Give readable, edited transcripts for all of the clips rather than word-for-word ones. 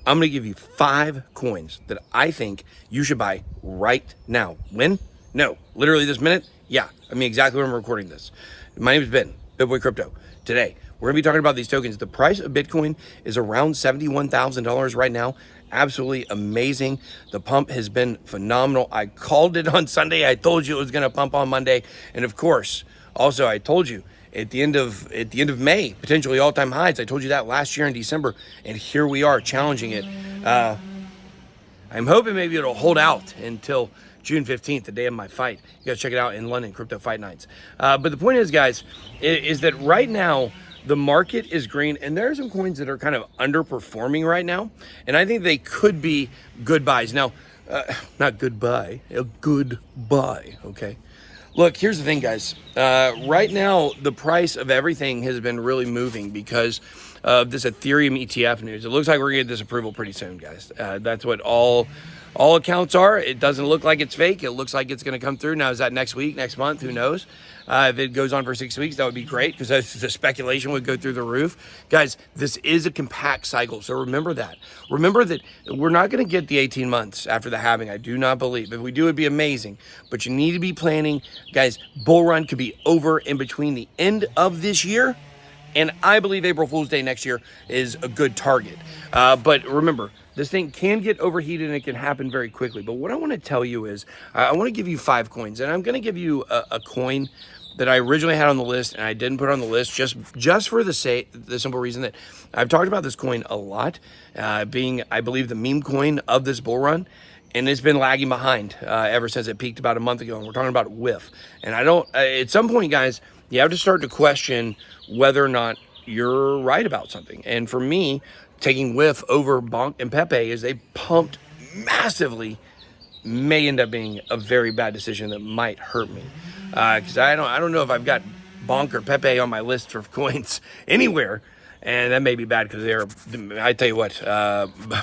I'm going to give you 5 coins that I think you should buy right now. When? No, literally this minute? Yeah, I mean exactly when I'm recording this. My name is Ben, BitBoy Crypto. Today, we're going to be talking about these tokens. The price of Bitcoin is around $71,000 right now. Absolutely amazing. The pump has been phenomenal. I called it on Sunday. I told you it was going to pump on Monday. And of course, also I told you at the end of May, potentially all-time highs. I told you that last year in December, and here we are challenging it. I'm hoping maybe it'll hold out until June 15th, the day of my fight. You guys check it out in London, Crypto Fight Nights. But the point is, guys, is that right now, the market is green, and there are some coins that are kind of underperforming right now, and I think they could be good buys. Now, not goodbye, a good buy, okay? Look, here's the thing, guys. Right now, the price of everything has been really moving because of this Ethereum ETF news. It looks like we're going to get this approval pretty soon, guys. That's what all accounts are. It doesn't look like it's fake. It looks like it's going to come through. Now, is that next week, next month? Who knows? If it goes on for 6 weeks, that would be great because the speculation would go through the roof. Guys, this is a compact cycle, so remember that. Remember that we're not going to get the 18 months after the halving. I do not believe. If we do, it'd be amazing. But you need to be planning. Guys, bull run could be over in between the end of this year, and I believe April Fool's Day next year is a good target. But remember, this thing can get overheated and it can happen very quickly. But what I want to tell you is I want to give you 5 coins, and I'm going to give you a coin that I originally had on the list and I didn't put on the list just for the simple reason that I've talked about this coin a lot, being, I believe, the meme coin of this bull run. And it's been lagging behind ever since it peaked about a month ago. And we're talking about WIF. And I don't, at some point, guys, you have to start to question whether or not you're right about something. And for me, taking WIF over Bonk and Pepe as they pumped massively may end up being a very bad decision that might hurt me. Because I don't know if I've got Bonk or Pepe on my list of coins anywhere. And that may be bad because I tell you what,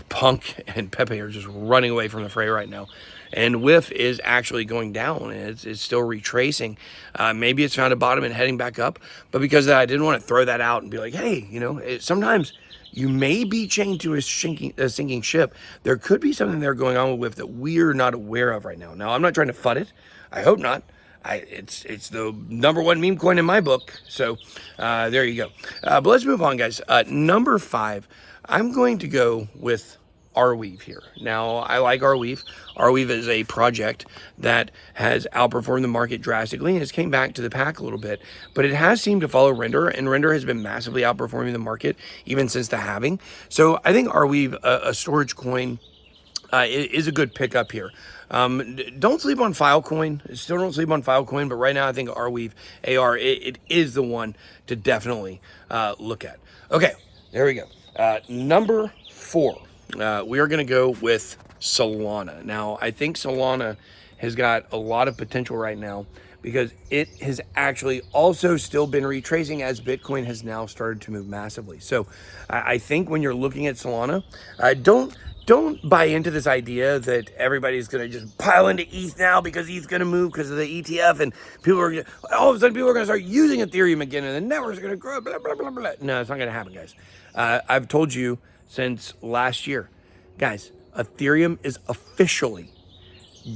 Punk and Pepe are just running away from the fray right now. And WIF is actually going down, and it's still retracing. Maybe it's found a bottom and heading back up. But because of that, I didn't want to throw that out and be like, hey, you know, sometimes you may be chained to a sinking ship. There could be something there going on with WIF that we're not aware of right now. Now, I'm not trying to FUD it. I hope not. It's the #1 meme coin in my book. So there you go. But let's move on, guys. Number 5, I'm going to go with Arweave here. Now, I like Arweave. Arweave is a project that has outperformed the market drastically and has came back to the pack a little bit, but it has seemed to follow Render, and Render has been massively outperforming the market even since the halving. So I think Arweave, a storage coin, is a good pickup here. Don't sleep on Filecoin. Still don't sleep on Filecoin, but right now I think Arweave AR, it is the one to definitely look at. Okay, there we go. Number 4, we are going to go with Solana. Now, I think Solana has got a lot of potential right now because it has actually also still been retracing as Bitcoin has now started to move massively. So I think when you're looking at Solana, don't buy into this idea that everybody's going to just pile into ETH now because ETH's going to move because of the ETF, and all of a sudden people are going to start using Ethereum again and the networks are going to grow, blah, blah, blah, blah. No, it's not going to happen, guys. I've told you since last year, guys, Ethereum is officially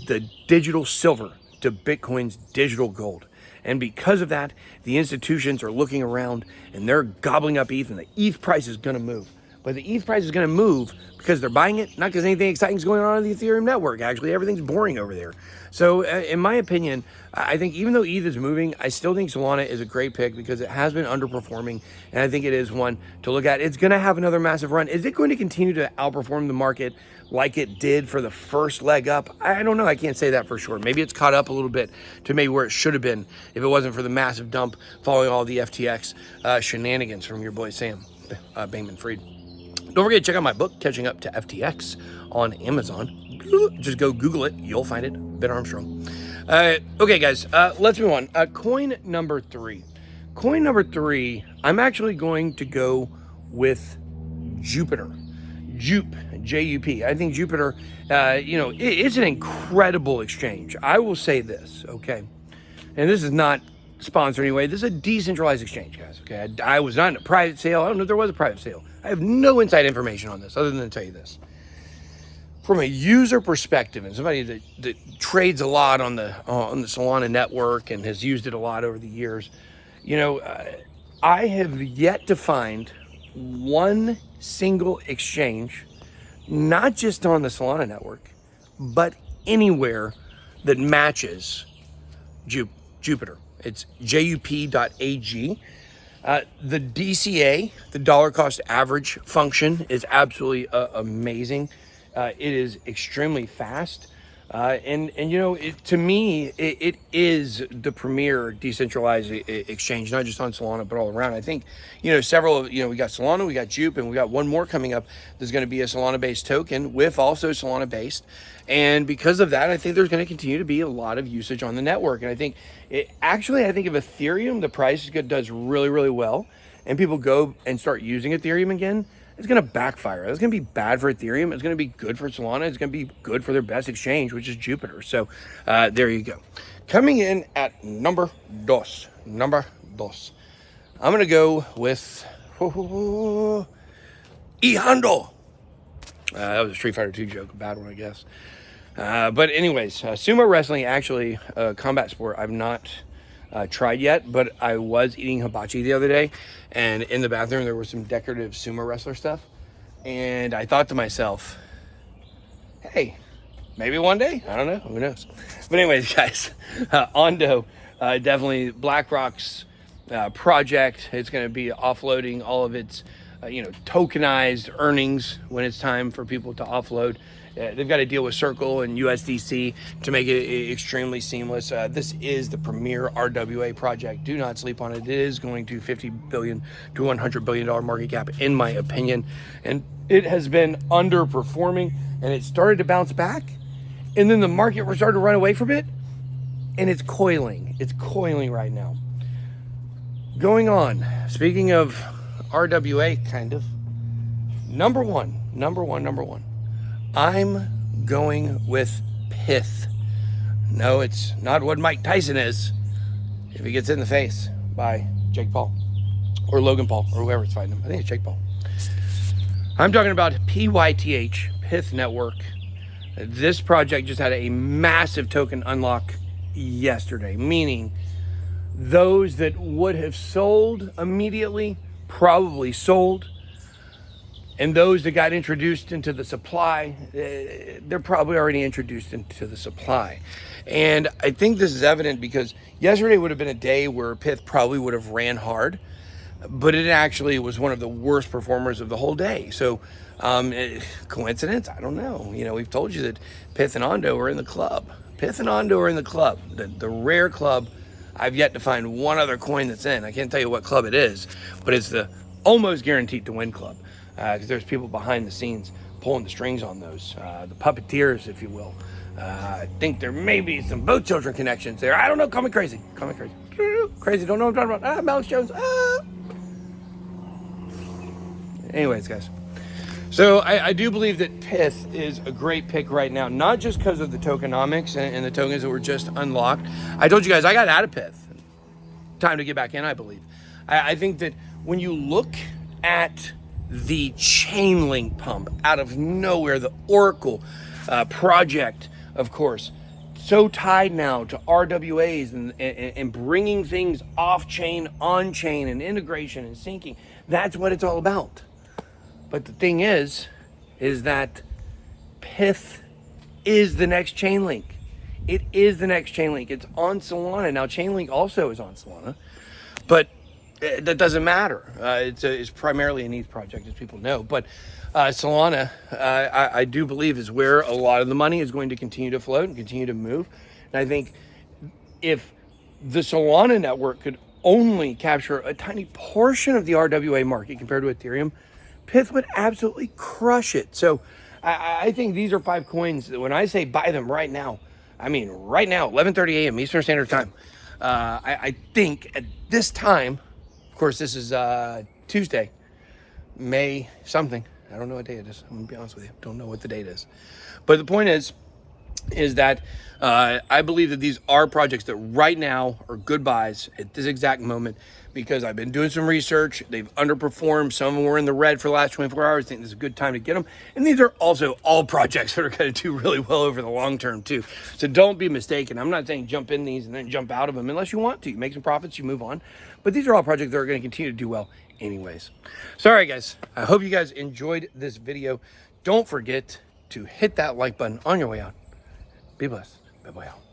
the digital silver to Bitcoin's digital gold. And because of that, the institutions are looking around and they're gobbling up ETH, and the ETH price is going to move. But the ETH price is going to move because they're buying it, not because anything exciting is going on in the Ethereum network. Actually, everything's boring over there. So in my opinion, I think even though ETH is moving, I still think Solana is a great pick because it has been underperforming, and I think it is one to look at. It's going to have another massive run. Is it going to continue to outperform the market like it did for the first leg up? I don't know. I can't say that for sure. Maybe it's caught up a little bit to maybe where it should have been if it wasn't for the massive dump following all the FTX shenanigans from your boy Sam Bankman-Fried. Don't forget to check out my book, Catching Up to FTX, on Amazon. Just go Google it. You'll find it. Ben Armstrong. Okay, guys, let's move on. Coin number 3. Coin number 3, I'm actually going to go with Jupiter. Jup. I think Jupiter, it's an incredible exchange. I will say this, okay? And this is not sponsored anyway. This is a decentralized exchange, guys, okay? I was not in a private sale. I don't know if there was a private sale. I have no inside information on this other than to tell you this. From a user perspective, and somebody that trades a lot on the Solana network and has used it a lot over the years, I have yet to find one single exchange, not just on the Solana network, but anywhere that matches Jupiter. It's jup.ag. The DCA, the dollar cost average function, is absolutely amazing. It is extremely fast. To me, it is the premier decentralized exchange, not just on Solana, but all around. I think, we got Solana, we got Jupe, and we got one more coming up. There's going to be a Solana-based token with also Solana-based. And because of that, I think there's going to continue to be a lot of usage on the network. And I think if Ethereum, the price does really, really well, and people go and start using Ethereum again, it's going to backfire. It's going to be bad for Ethereum. It's going to be good for Solana. It's going to be good for their best exchange, which is Jupiter. So there you go. Coming in at number dos. I'm going to go with Ejando. That was a Street Fighter 2 joke, a bad one, I guess. But anyways, sumo wrestling, actually, combat sport, I've not tried yet, but I was eating hibachi the other day, and in the bathroom there was some decorative sumo wrestler stuff, and I thought to myself, hey, maybe one day, I don't know, who knows. But anyways, guys, Ondo, definitely BlackRock's project. It's going to be offloading all of its tokenized earnings when it's time for people to offload. They've got to deal with Circle and USDC to make it extremely seamless. This is the premier RWA project. Do not sleep on it. It is going to $50 billion to $100 billion market cap, in my opinion. And it has been underperforming, and it started to bounce back. And then the market started to run away from it, and it's coiling. It's coiling right now. Going on, speaking of RWA, kind of, number one. I'm going with Pith. No, it's not what Mike Tyson is if he gets hit in the face by Jake Paul or Logan Paul or whoever's fighting him. I think it's Jake Paul. I'm talking about PYTH, Pith Network. This project just had a massive token unlock yesterday, meaning those that would have sold immediately probably sold. And those that got introduced into the supply, they're probably already introduced into the supply. And I think this is evident because yesterday would have been a day where Pith probably would have ran hard, but it actually was one of the worst performers of the whole day. So coincidence? I don't know. We've told you that Pith and Ondo are in the club. The rare club. I've yet to find one other coin that's in. I can't tell you what club it is, but it's the almost guaranteed to win club. Because there's people behind the scenes pulling the strings on those, the puppeteers, if you will. I think there may be some boat children connections there. I don't know. Call me crazy. Crazy. Don't know what I'm talking about. Mouse Jones. Anyways, guys. So I do believe that Pith is a great pick right now, not just because of the tokenomics and the tokens that were just unlocked. I told you guys I got out of Pith. Time to get back in, I believe. I think that when you look at the Chainlink pump out of nowhere, the Oracle project, of course, so tied now to RWAs and bringing things off-chain, on-chain, and integration and syncing. That's what it's all about. But the thing is that Pith is the next Chainlink. It is the next Chainlink. It's on Solana. Now, Chainlink also is on Solana, but that doesn't matter. It's primarily an ETH project, as people know. But Solana, I do believe, is where a lot of the money is going to continue to float and continue to move. And I think if the Solana network could only capture a tiny portion of the RWA market compared to Ethereum, Pith would absolutely crush it. So I think these are 5 coins that when I say buy them right now, I mean right now, 11:30 a.m. Eastern Standard Time. I think at this time, of course, this is Tuesday, May something. I don't know what day it is. I'm going to be honest with you. Don't know what the date is. But the point is, is that I believe that these are projects that right now are good buys at this exact moment, because I've been doing some research. They've underperformed. Some of them were in the red for the last 24 hours. I think this is a good time to get them. And these are also all projects that are going to do really well over the long term too. So don't be mistaken. I'm not saying jump in these and then jump out of them unless you want to. You make some profits, you move on. But these are all projects that are going to continue to do well anyways. Sorry guys. I hope you guys enjoyed this video. Don't forget to hit that like button on your way out. Be blessed. BitBoy out.